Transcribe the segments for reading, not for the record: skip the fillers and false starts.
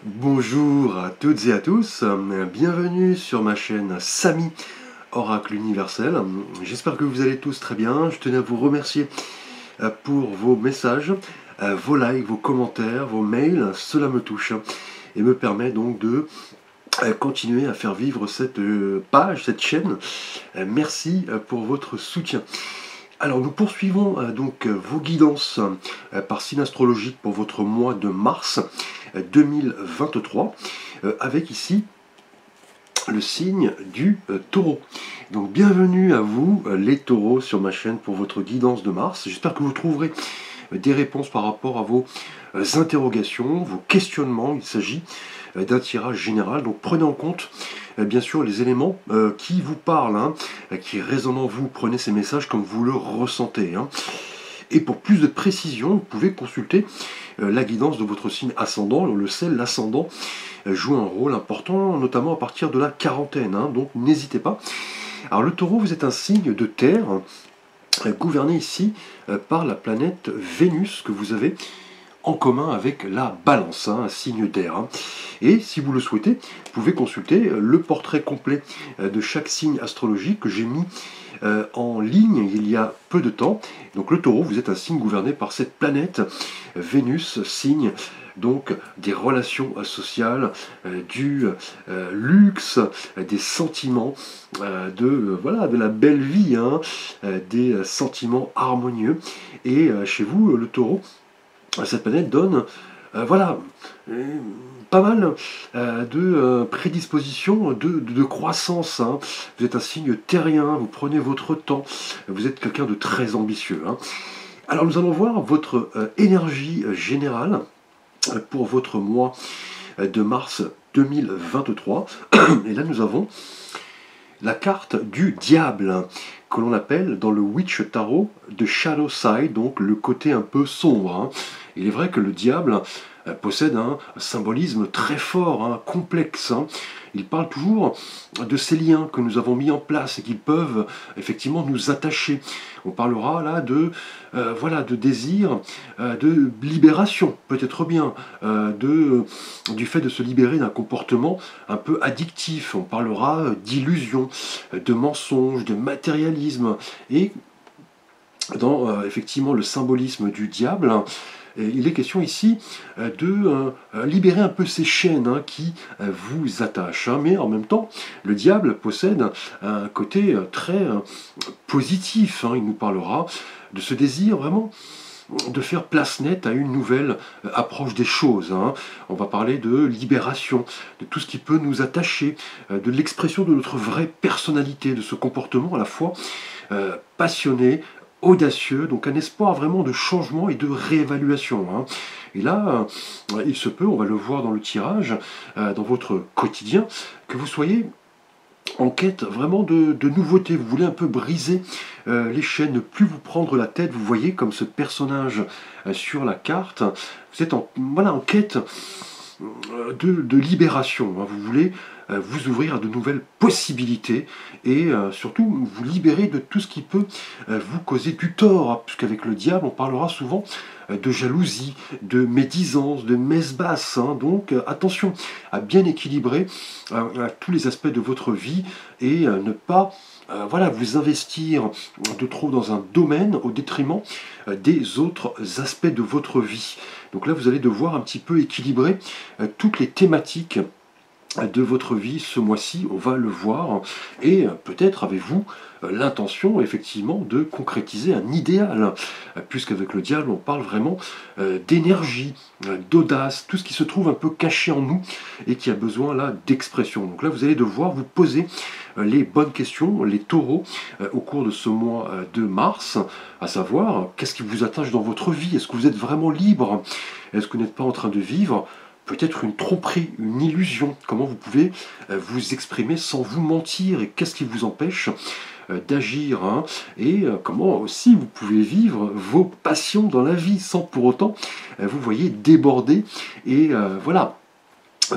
Bonjour à toutes et à tous, bienvenue sur ma chaîne Samy Oracle Universel. J'espère que vous allez tous très bien. Je tenais à vous remercier pour vos messages, vos likes, vos commentaires, vos mails. Cela me touche et me permet donc de continuer à faire vivre cette page, cette chaîne. Merci pour votre soutien. Alors nous poursuivons donc vos guidances par signe astrologique pour votre mois de mars 2023 avec ici le signe du taureau. Donc bienvenue à vous les taureaux sur ma chaîne pour votre guidance de mars. J'espère que vous trouverez des réponses par rapport à vos interrogations, vos questionnements. Il s'agit d'un tirage général, donc prenez en compte bien sûr les éléments qui vous parlent, qui résonnent en vous. Prenez ces messages comme vous le ressentez. Et pour plus de précision, vous pouvez consulter la guidance de votre signe ascendant. On le sait, l'ascendant joue un rôle important, notamment à partir de la quarantaine, donc n'hésitez pas. Alors le taureau, vous êtes un signe de terre, gouverné ici par la planète Vénus, que vous avez en commun avec la balance, un signe d'air. Et si vous le souhaitez, vous pouvez consulter le portrait complet de chaque signe astrologique que j'ai mis en ligne il y a peu de temps. Donc le taureau, vous êtes un signe gouverné par cette planète Vénus, signe donc des relations sociales, du luxe, des sentiments, de la belle vie, des sentiments harmonieux. Et chez vous, le taureau, cette planète donne pas mal de prédispositions, de croissance. Vous êtes un signe terrien, vous prenez votre temps, vous êtes quelqu'un de très ambitieux. Alors nous allons voir votre énergie générale pour votre mois de mars 2023. Et là nous avons la carte du diable, que l'on appelle dans le Witch Tarot de Shadow Side, donc le côté un peu sombre. Il est vrai que le diable possède un symbolisme très fort, complexe. Il parle toujours de ces liens que nous avons mis en place et qui peuvent effectivement nous attacher. On parlera là de désir, de libération, peut-être bien, du fait de se libérer d'un comportement un peu addictif. On parlera d'illusion, de mensonge, de matérialisme. Et dans effectivement le symbolisme du diable, il est question ici de libérer un peu ces chaînes qui vous attachent. Mais en même temps, le diable possède un côté très positif. Il nous parlera de ce désir vraiment de faire place nette à une nouvelle approche des choses. On va parler de libération, de tout ce qui peut nous attacher, de l'expression de notre vraie personnalité, de ce comportement à la fois passionné, audacieux, donc un espoir vraiment de changement et de réévaluation. Et là, il se peut, on va le voir dans le tirage, dans votre quotidien, que vous soyez en quête vraiment de nouveautés. Vous voulez un peu briser les chaînes, ne plus vous prendre la tête. Vous voyez comme ce personnage sur la carte, vous êtes en quête de libération. Vous voulez vous ouvrir à de nouvelles possibilités et surtout vous libérer de tout ce qui peut vous causer du tort, puisqu'avec le diable on parlera souvent de jalousie, de médisance, de messe basse. Donc attention à bien équilibrer tous les aspects de votre vie et ne pas vous investir de trop dans un domaine au détriment des autres aspects de votre vie. Donc là, vous allez devoir un petit peu équilibrer toutes les thématiques de votre vie ce mois-ci, on va le voir, et peut-être avez-vous l'intention effectivement de concrétiser un idéal, puisqu'avec le diable on parle vraiment d'énergie, d'audace, tout ce qui se trouve un peu caché en nous et qui a besoin là d'expression. Donc là vous allez devoir vous poser les bonnes questions, les taureaux, au cours de ce mois de mars, à savoir qu'est-ce qui vous attache dans votre vie, est-ce que vous êtes vraiment libre, est-ce que vous n'êtes pas en train de vivre peut-être une tromperie, une illusion, comment vous pouvez vous exprimer sans vous mentir et qu'est-ce qui vous empêche d'agir et comment aussi vous pouvez vivre vos passions dans la vie sans pour autant vous voyez déborder et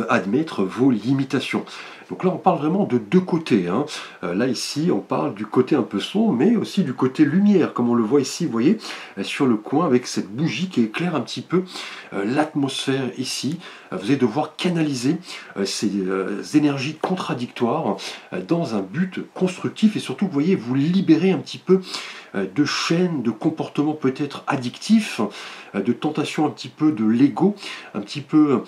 admettre vos limitations. Donc là, on parle vraiment de deux côtés, hein. Là, ici, on parle du côté un peu sombre, mais aussi du côté lumière, comme on le voit ici, vous voyez, sur le coin, avec cette bougie qui éclaire un petit peu l'atmosphère ici. Vous allez devoir canaliser ces énergies contradictoires dans un but constructif, et surtout, vous voyez, vous libérer un petit peu de chaînes, de comportements peut-être addictifs, de tentations un petit peu de l'ego, un petit peu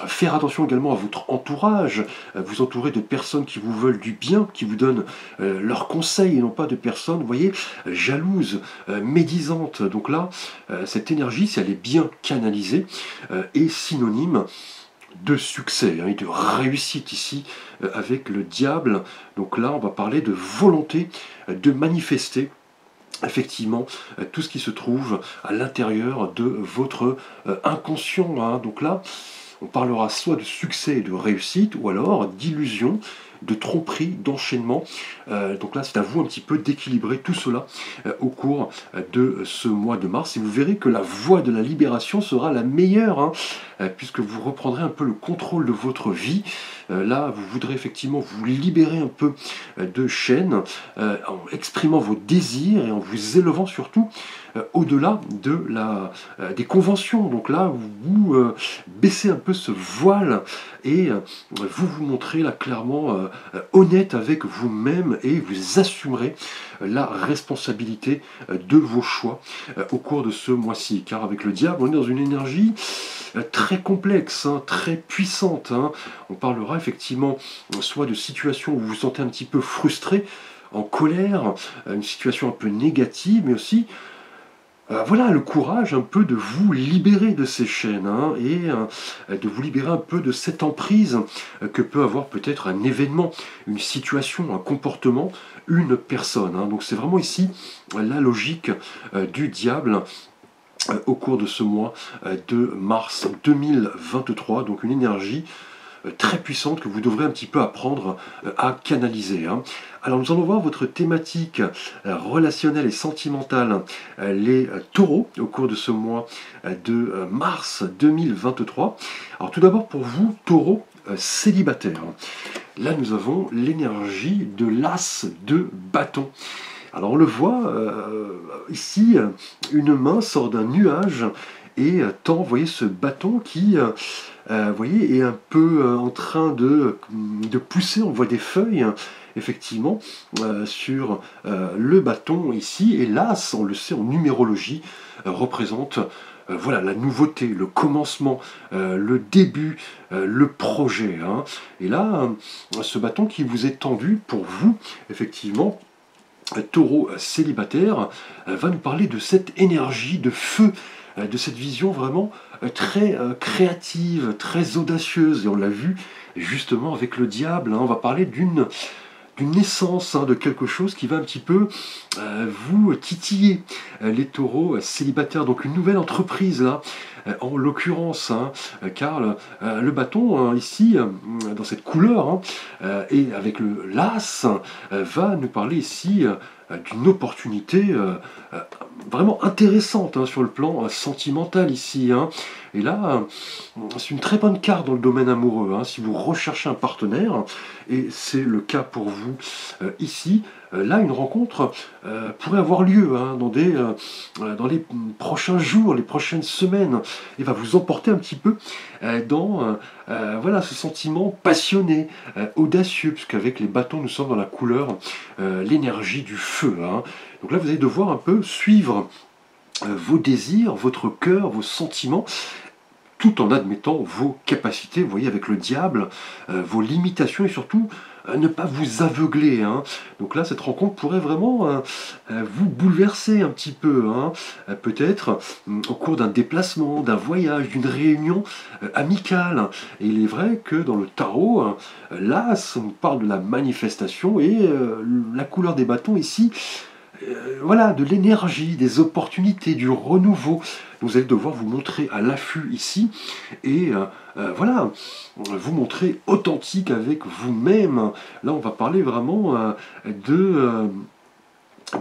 faire attention également à votre entourage, vous entourer de personnes qui vous veulent du bien, qui vous donnent leurs conseils, et non pas de personnes, vous voyez, jalouses, médisantes. Donc là, cette énergie, si elle est bien canalisée, est synonyme de succès et de réussite ici avec le diable. Donc là, on va parler de volonté de manifester effectivement tout ce qui se trouve à l'intérieur de votre inconscient, hein. Donc là, on parlera soit de succès et de réussite, ou alors d'illusion, de tromperie, d'enchaînement. Donc là, c'est à vous un petit peu d'équilibrer tout cela au cours de ce mois de mars. Et vous verrez que la voie de la libération sera la meilleure, hein, puisque vous reprendrez un peu le contrôle de votre vie. Là, vous voudrez effectivement vous libérer un peu de chaînes, en exprimant vos désirs et en vous élevant surtout au-delà de des conventions. Donc là, vous baissez un peu ce voile et vous montrez là clairement honnête avec vous-même, et vous assumerez la responsabilité de vos choix au cours de ce mois-ci. Car avec le diable, on est dans une énergie très complexe, hein, très puissante, hein. On parlera effectivement soit de situations où vous vous sentez un petit peu frustré, en colère, une situation un peu négative, mais aussi voilà, le courage un peu de vous libérer de ces chaînes, hein, et de vous libérer un peu de cette emprise que peut avoir peut-être un événement, une situation, un comportement, une personne, hein. Donc c'est vraiment ici la logique du diable au cours de ce mois de mars 2023, donc une énergie très puissante que vous devrez un petit peu apprendre à canaliser, hein. Alors nous allons voir votre thématique relationnelle et sentimentale, les taureaux, au cours de ce mois de mars 2023. Alors tout d'abord pour vous, taureaux célibataires. Là nous avons l'énergie de l'as de bâton. Alors on le voit ici, une main sort d'un nuage et tend, vous voyez, ce bâton qui vous voyez, est un peu en train de pousser. On voit des feuilles, effectivement, sur le bâton ici. Et l'as, on le sait en numérologie, représente voilà, la nouveauté, le commencement, le début, le projet, hein. Et là, ce bâton qui vous est tendu pour vous, effectivement, taureau célibataire, va nous parler de cette énergie de feu, de cette vision vraiment très créative, très audacieuse. Et on l'a vu justement avec le diable, hein. On va parler d'une naissance, hein, de quelque chose qui va un petit peu vous titiller, les taureaux célibataires. Donc une nouvelle entreprise là, en l'occurrence, hein, car le bâton, hein, ici, dans cette couleur, hein, et avec le las, va nous parler ici d'une opportunité vraiment intéressante, hein, sur le plan sentimental ici, hein. Et là, c'est une très bonne carte dans le domaine amoureux, hein, si vous recherchez un partenaire, et c'est le cas pour vous ici. Là, une rencontre pourrait avoir lieu, hein, dans les prochains jours, les prochaines semaines, et va vous emporter un petit peu dans voilà, ce sentiment passionné, audacieux, puisqu'avec les bâtons, nous sommes dans la couleur, l'énergie du feu, hein. Donc là, vous allez devoir un peu suivre vos désirs, votre cœur, vos sentiments, tout en admettant vos capacités, vous voyez, avec le diable, vos limitations, et surtout ne pas vous aveugler, hein. Donc là, cette rencontre pourrait vraiment vous bouleverser un petit peu, hein. Peut-être au cours d'un déplacement, d'un voyage, d'une réunion amicale. Et il est vrai que dans le tarot, là, on nous parle de la manifestation, et la couleur des bâtons ici, voilà, de l'énergie, des opportunités, du renouveau. Vous allez devoir vous montrer à l'affût ici, et voilà, vous montrer authentique avec vous-même. Là, on va parler vraiment de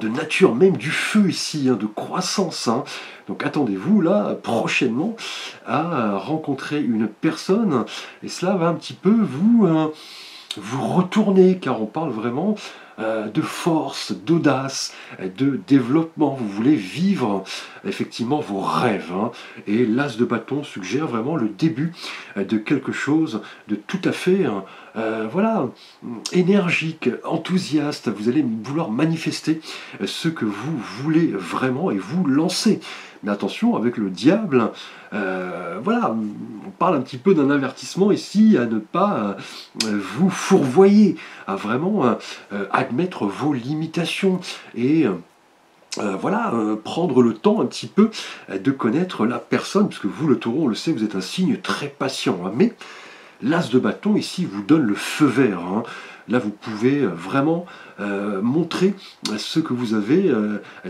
nature même du feu ici, hein, de croissance, hein. Donc attendez-vous là prochainement à rencontrer une personne, et cela va un petit peu vous vous retourner, car on parle vraiment de force, d'audace, de développement. Vous voulez vivre effectivement vos rêves, hein. Et l'as de bâton suggère vraiment le début de quelque chose de tout à fait voilà, énergique, enthousiaste. Vous allez vouloir manifester ce que vous voulez vraiment et vous lancer. Mais attention, avec le diable, voilà, on parle un petit peu d'un avertissement ici à ne pas vous fourvoyer, à vraiment admettre vos limitations et voilà, prendre le temps un petit peu de connaître la personne, puisque vous, le taureau, on le sait, vous êtes un signe très patient, hein. Mais l'as de bâton, ici, vous donne le feu vert, hein. Là, vous pouvez vraiment montrer ce que vous avez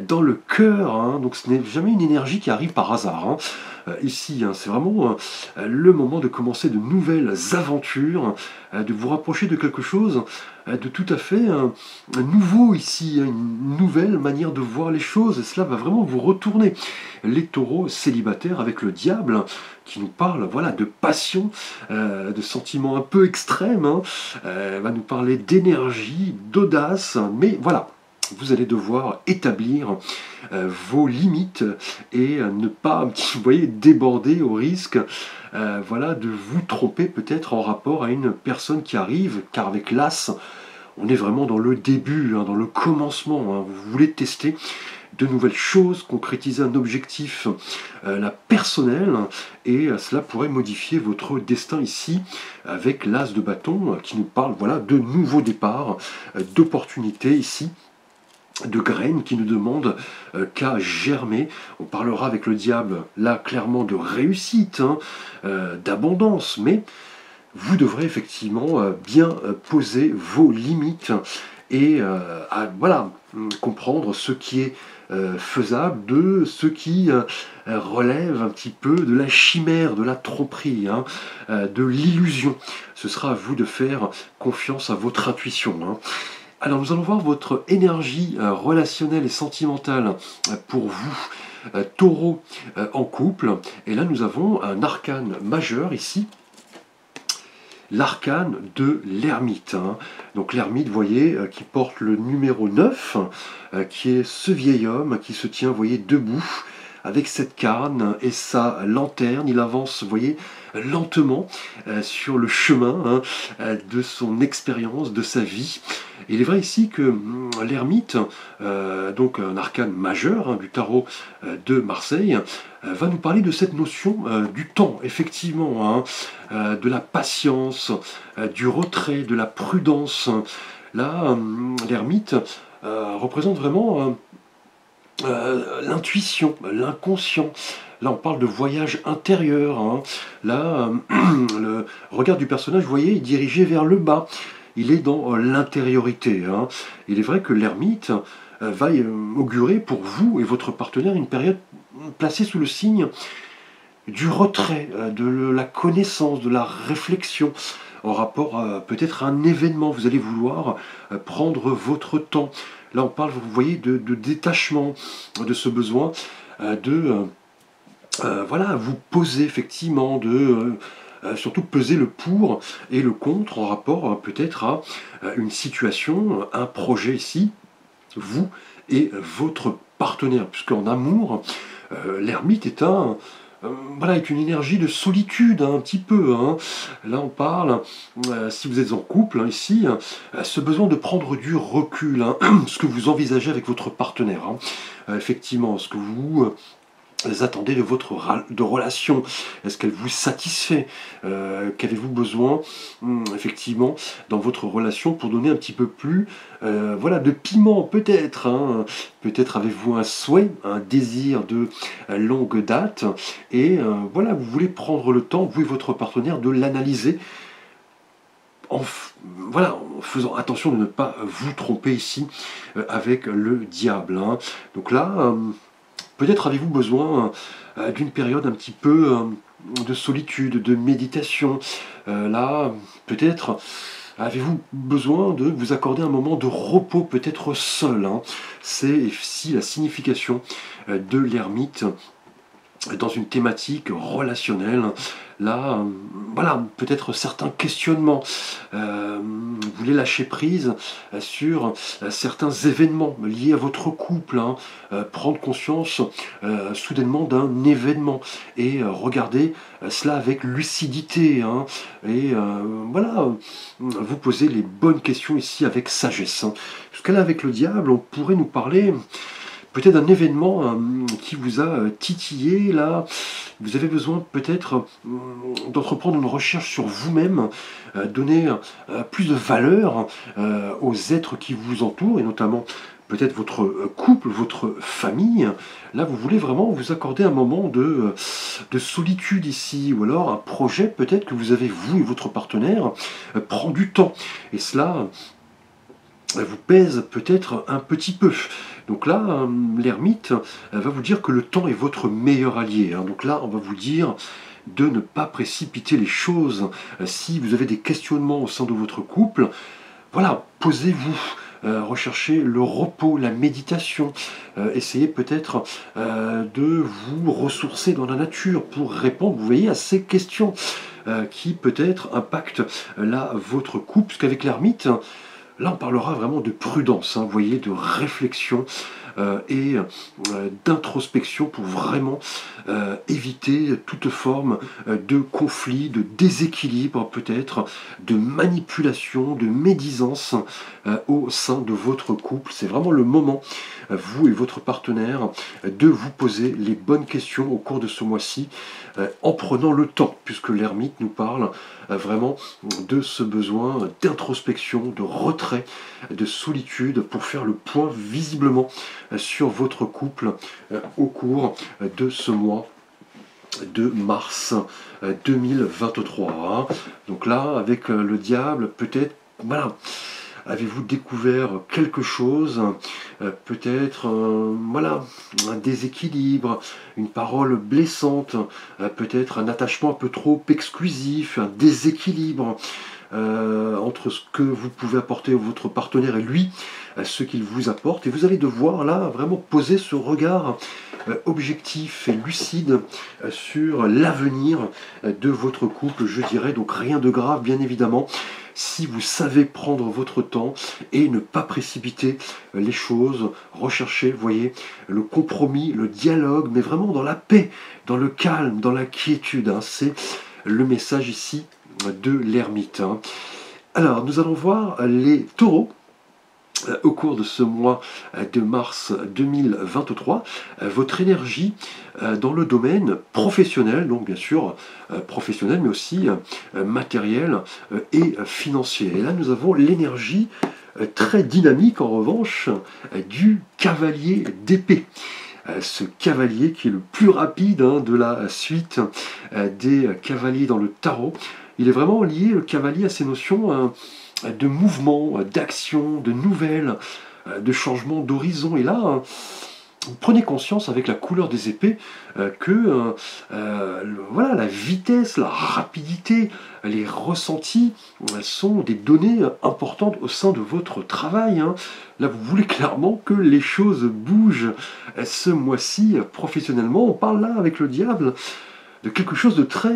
dans le cœur, hein. Donc, ce n'est jamais une énergie qui arrive par hasard, hein. Ici, hein, c'est vraiment le moment de commencer de nouvelles aventures, de vous rapprocher de quelque chose de tout à fait nouveau ici, hein, une nouvelle manière de voir les choses. Et cela va vraiment vous retourner. Les taureaux célibataires avec le diable, qui nous parle voilà, de passion, de sentiments un peu extrêmes, hein, va nous parler d'énergie, d'audace, mais voilà, vous allez devoir établir vos limites et ne pas, vous voyez, déborder au risque voilà, de vous tromper peut-être en rapport à une personne qui arrive, car avec l'as, on est vraiment dans le début, hein, dans le commencement, hein. Vous voulez tester de nouvelles choses, concrétiser un objectif la personnel, et cela pourrait modifier votre destin ici avec l'as de bâton qui nous parle voilà, de nouveaux départs, d'opportunités ici, de graines qui ne demandent qu'à germer. On parlera avec le diable là clairement de réussite, hein, d'abondance, mais vous devrez effectivement bien poser vos limites et voilà, comprendre ce qui est faisable de ce qui relève un petit peu de la chimère, de la tromperie, hein, de l'illusion. Ce sera à vous de faire confiance à votre intuition, hein. Alors nous allons voir votre énergie relationnelle et sentimentale pour vous, taureau en couple. Et là nous avons un arcane majeur ici, l'arcane de l'ermite, hein. Donc l'ermite, vous voyez, qui porte le numéro 9, qui est ce vieil homme qui se tient, vous voyez, debout, avec cette canne et sa lanterne. Il avance, vous voyez, lentement sur le chemin, hein, de son expérience, de sa vie. Et il est vrai ici que l'ermite, donc un arcane majeur, hein, du tarot de Marseille, va nous parler de cette notion du temps, effectivement, hein, de la patience, du retrait, de la prudence. Là, l'ermite représente vraiment l'intuition, l'inconscient. Là, on parle de voyage intérieur, hein. Là, le regard du personnage, vous voyez, est dirigé vers le bas. Il est dans l'intériorité, hein. Il est vrai que l'ermite va augurer pour vous et votre partenaire une période placée sous le signe du retrait, de la connaissance, de la réflexion, en rapport peut-être à un événement. Vous allez vouloir prendre votre temps. Là, on parle, vous voyez, de détachement, de ce besoin de voilà, vous poser effectivement, de surtout peser le pour et le contre en rapport peut-être à une situation, un projet ici, vous et votre partenaire. Puisqu'en amour, l'ermite est voilà, est une énergie de solitude, hein, un petit peu, hein. Là, on parle, si vous êtes en couple, hein, ici, ce besoin de prendre du recul, hein, ce que vous envisagez avec votre partenaire, hein. Effectivement, ce que vous attendez de votre relation. Est-ce qu'elle vous satisfait? Qu'avez-vous besoin, effectivement, dans votre relation pour donner un petit peu plus voilà, de piment, peut-être, hein. Peut-être avez-vous un souhait, un désir de longue date, et voilà, vous voulez prendre le temps, vous et votre partenaire, de l'analyser voilà, en faisant attention de ne pas vous tromper ici avec le diable, hein. Donc là, peut-être avez-vous besoin d'une période un petit peu de solitude, de méditation. Là, peut-être avez-vous besoin de vous accorder un moment de repos, peut-être seul, hein. C'est ici la signification de l'ermite dans une thématique relationnelle. Là, voilà, peut-être certains questionnements. Vous voulez lâcher prise sur certains événements liés à votre couple, hein, prendre conscience soudainement d'un événement et regarder cela avec lucidité, hein, et voilà, vous posez les bonnes questions ici avec sagesse, hein. Jusqu'à là, avec le diable, on pourrait nous parler peut-être un événement qui vous a titillé, là, vous avez besoin peut-être d'entreprendre une recherche sur vous-même, donner plus de valeur aux êtres qui vous entourent, et notamment peut-être votre couple, votre famille. Là, vous voulez vraiment vous accorder un moment de solitude ici, ou alors un projet peut-être que vous avez, vous et votre partenaire, prend du temps. Et cela vous pèse peut-être un petit peu. Donc là, l'ermite va vous dire que le temps est votre meilleur allié, hein. Donc là, on va vous dire de ne pas précipiter les choses. Si vous avez des questionnements au sein de votre couple, voilà, posez-vous. Recherchez le repos, la méditation, essayez peut-être de vous ressourcer dans la nature pour répondre, vous voyez, à ces questions qui peut-être impactent là votre couple, parce qu'avec l'ermite, là, on parlera vraiment de prudence, hein, vous voyez, de réflexion et d'introspection pour vraiment éviter toute forme de conflit, de déséquilibre peut-être, de manipulation, de médisance au sein de votre couple. C'est vraiment le moment, vous et votre partenaire, de vous poser les bonnes questions au cours de ce mois-ci, en prenant le temps, puisque l'ermite nous parle vraiment de ce besoin d'introspection, de retrait, de solitude, pour faire le point visiblement sur votre couple au cours de ce mois de mars 2023. Donc là, avec le diable, peut-être, voilà, avez-vous découvert quelque chose, peut-être voilà, un déséquilibre, une parole blessante, peut-être un attachement un peu trop exclusif, un déséquilibre entre ce que vous pouvez apporter à votre partenaire et lui, ce qu'il vous apporte. Et vous allez devoir là vraiment poser ce regard objectif et lucide sur l'avenir de votre couple, je dirais. Donc rien de grave, bien évidemment, si vous savez prendre votre temps et ne pas précipiter les choses, rechercher, vous voyez, le compromis, le dialogue, mais vraiment dans la paix, dans le calme, dans la quiétude, hein. C'est le message ici de l'ermite, hein. Alors, nous allons voir les taureaux au cours de ce mois de mars 2023, votre énergie dans le domaine professionnel, donc bien sûr professionnel, mais aussi matériel et financier. Et là, nous avons l'énergie très dynamique, en revanche, du cavalier d'épée. Ce cavalier qui est le plus rapide, hein, de la suite des cavaliers dans le tarot. Il est vraiment lié, le cavalier, à ces notions de mouvement, d'action, de nouvelles, de changement d'horizon. Et là, vous prenez conscience avec la couleur des épées que voilà, la vitesse, la rapidité, les ressentis sont des données importantes au sein de votre travail, hein. Là, vous voulez clairement que les choses bougent ce mois-ci professionnellement. On parle là, avec le diable, de quelque chose de très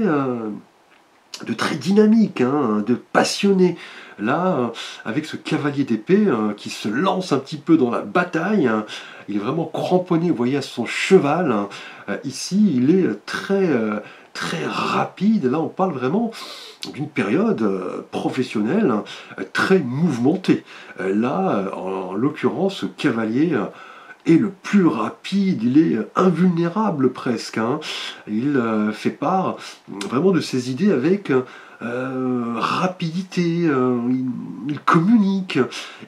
dynamique, hein, de passionné. Là, avec ce cavalier d'épée qui se lance un petit peu dans la bataille, hein, il est vraiment cramponné, vous voyez, à son cheval, hein. Ici, il est très rapide. Là, on parle vraiment d'une période professionnelle très mouvementée. Là, en l'occurrence, ce cavalier est le plus rapide, il est invulnérable presque, hein. Il fait part vraiment de ses idées avec rapidité, il communique,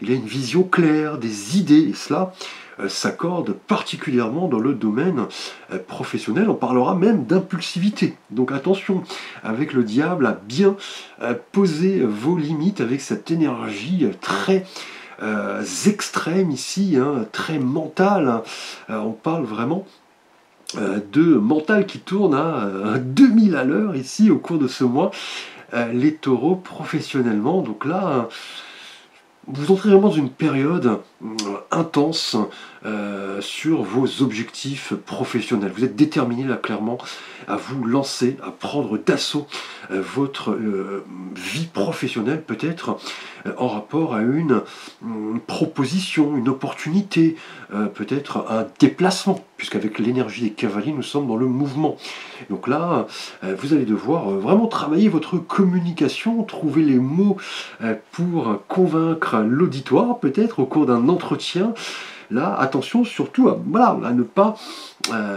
il a une vision claire, des idées, et cela s'accorde particulièrement dans le domaine professionnel. On parlera même d'impulsivité. Donc attention, avec le diable, à bien poser vos limites avec cette énergie très extrême ici, hein, très mentale, hein. On parle vraiment de mental qui tourne à 2000 à l'heure ici au cours de ce mois, les taureaux professionnellement. Donc là, vous entrez vraiment dans une période intense, sur vos objectifs professionnels. Vous êtes déterminé là clairement à vous lancer, à prendre d'assaut votre vie professionnelle peut-être en rapport à une proposition, une opportunité, peut-être un déplacement, puisqu'avec l'énergie des cavaliers nous sommes dans le mouvement. Donc là, vous allez devoir vraiment travailler votre communication, trouver les mots pour convaincre l'auditoire peut-être au cours d'un entretien. Là, attention surtout à ne pas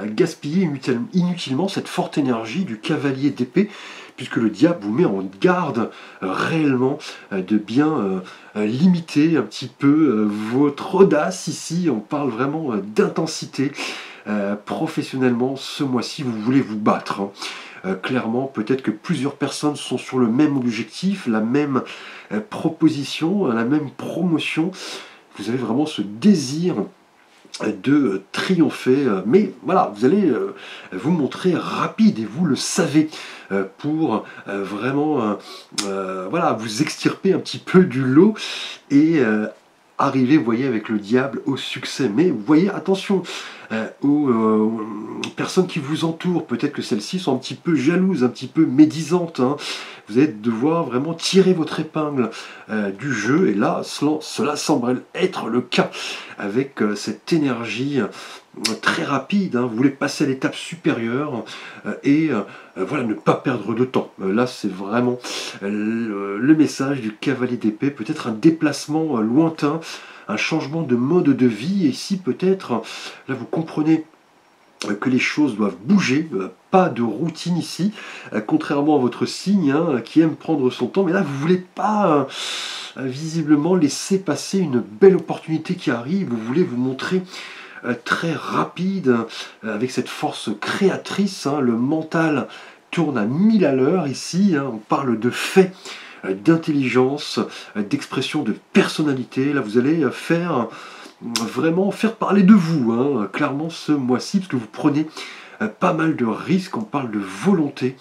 gaspiller inutilement cette forte énergie du cavalier d'épée, puisque le diable vous met en garde réellement de bien limiter un petit peu votre audace ici. On parle vraiment d'intensité. Professionnellement, ce mois-ci, vous voulez vous battre. Clairement, peut-être que plusieurs personnes sont sur le même objectif, la même proposition, la même promotion. Vous avez vraiment ce désir de triompher, mais voilà, vous allez vous montrer rapide et vous le savez pour vraiment voilà, vous extirper un petit peu du lot et arriver, vous voyez, avec le diable au succès. Mais vous voyez, attention aux personnes qui vous entourent, peut-être que celles-ci sont un petit peu jalouses, un petit peu médisantes, hein. Vous allez devoir vraiment tirer votre épingle du jeu, et là, cela semble être le cas, avec cette énergie très rapide, hein. Vous voulez passer à l'étape supérieure et voilà, ne pas perdre de temps. Là, c'est vraiment le message du cavalier d'épée, peut-être un déplacement lointain, un changement de mode de vie, et ici peut-être, là vous comprenez que les choses doivent bouger, pas de routine ici, contrairement à votre signe hein, qui aime prendre son temps, mais là vous ne voulez pas visiblement laisser passer une belle opportunité qui arrive, vous voulez vous montrer très rapide, avec cette force créatrice, hein, le mental tourne à 1000 à l'heure ici, hein, on parle de faits, d'intelligence, d'expression de personnalité, là vous allez vraiment faire parler de vous, hein, clairement ce mois-ci, parce que vous prenez pas mal de risques, on parle de volonté,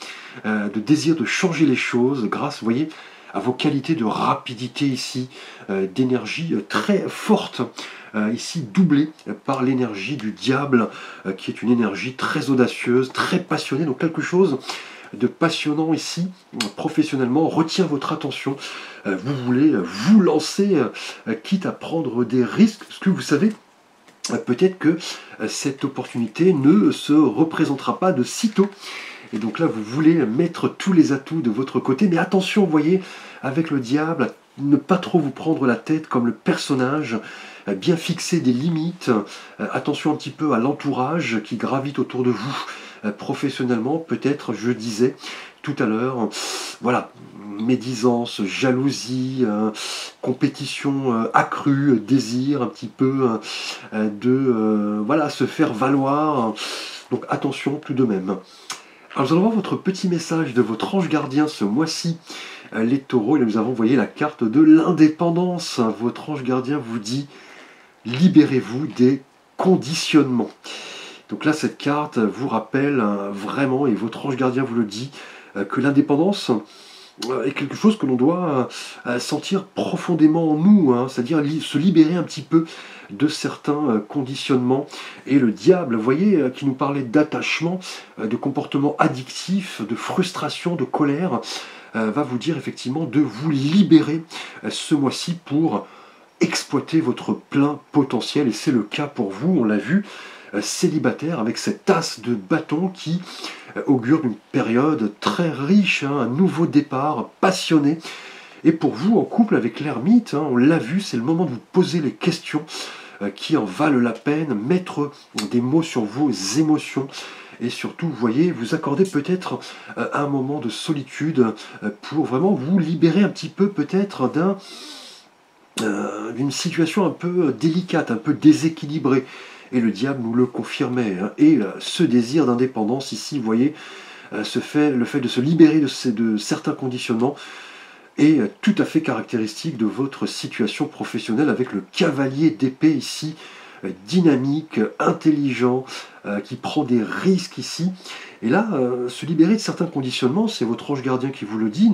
de désir de changer les choses, grâce, vous voyez, à vos qualités de rapidité ici, d'énergie très forte, ici doublée par l'énergie du diable, qui est une énergie très audacieuse, très passionnée, donc quelque chose de passionnant ici, professionnellement, retient votre attention, vous voulez vous lancer, quitte à prendre des risques, parce que vous savez, peut-être que cette opportunité ne se représentera pas de sitôt. Et donc là, vous voulez mettre tous les atouts de votre côté. Mais attention, vous voyez, avec le diable, ne pas trop vous prendre la tête comme le personnage, bien fixer des limites. Attention un petit peu à l'entourage qui gravite autour de vous. Professionnellement, peut-être, je disais tout à l'heure, voilà, médisance, jalousie, compétition accrue, désir un petit peu de voilà, se faire valoir. Donc attention tout de même. Alors nous allons voir votre petit message de votre ange gardien ce mois-ci, les taureaux, et nous avons envoyé la carte de l'indépendance. Votre ange gardien vous dit « Libérez-vous des conditionnements ». Donc là, cette carte vous rappelle vraiment, et votre ange gardien vous le dit, que l'indépendance est quelque chose que l'on doit sentir profondément en nous, hein, c'est-à-dire se libérer un petit peu de certains conditionnements. Et le diable, vous voyez, qui nous parlait d'attachement, de comportement addictif, de frustration, de colère, va vous dire effectivement de vous libérer ce mois-ci pour exploiter votre plein potentiel. Et c'est le cas pour vous, on l'a vu, célibataire, avec cette as de bâton qui augure d'une période très riche, hein, un nouveau départ passionné. Et pour vous, en couple avec l'ermite, hein, on l'a vu, c'est le moment de vous poser les questions qui en valent la peine, mettre des mots sur vos émotions. Et surtout, vous voyez, vous accordez peut-être un moment de solitude pour vraiment vous libérer un petit peu peut-être d'une situation un peu délicate, un peu déséquilibrée. Et le diable nous le confirmait. Hein. Et ce désir d'indépendance, ici, vous voyez, le fait de se libérer de certains conditionnements est tout à fait caractéristique de votre situation professionnelle, avec le cavalier d'épée ici, dynamique, intelligent, qui prend des risques ici. Et là, se libérer de certains conditionnements, c'est votre ange gardien qui vous le dit,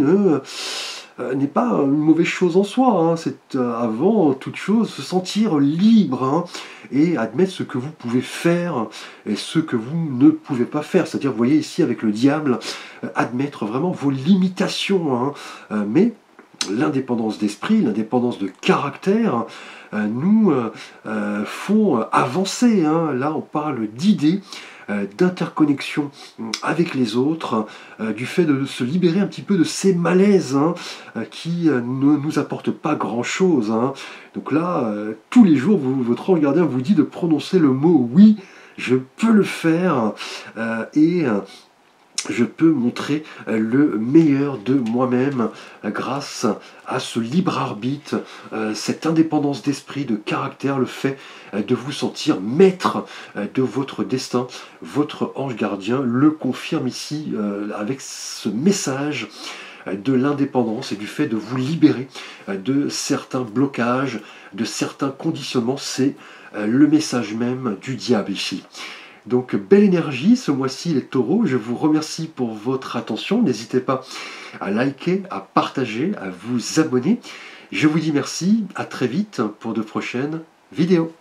n'est pas une mauvaise chose en soi, hein. C'est avant toute chose se sentir libre, hein, et admettre ce que vous pouvez faire et ce que vous ne pouvez pas faire. C'est-à-dire, vous voyez ici avec le diable, admettre vraiment vos limitations, hein. Mais l'indépendance d'esprit, l'indépendance de caractère nous font avancer, hein. Là, on parle d'idées, d'interconnexion avec les autres, du fait de se libérer un petit peu de ces malaises, hein, qui ne nous apportent pas grand-chose, hein. Donc là, tous les jours, votre ange gardien vous dit de prononcer le mot oui, je peux le faire, et je peux montrer le meilleur de moi-même grâce à ce libre arbitre, cette indépendance d'esprit, de caractère, le fait de vous sentir maître de votre destin. Votre ange gardien le confirme ici avec ce message de l'indépendance et du fait de vous libérer de certains blocages, de certains conditionnements. C'est le message même du diable ici. Donc, belle énergie ce mois-ci les taureaux, je vous remercie pour votre attention, n'hésitez pas à liker, à partager, à vous abonner. Je vous dis merci, à très vite pour de prochaines vidéos.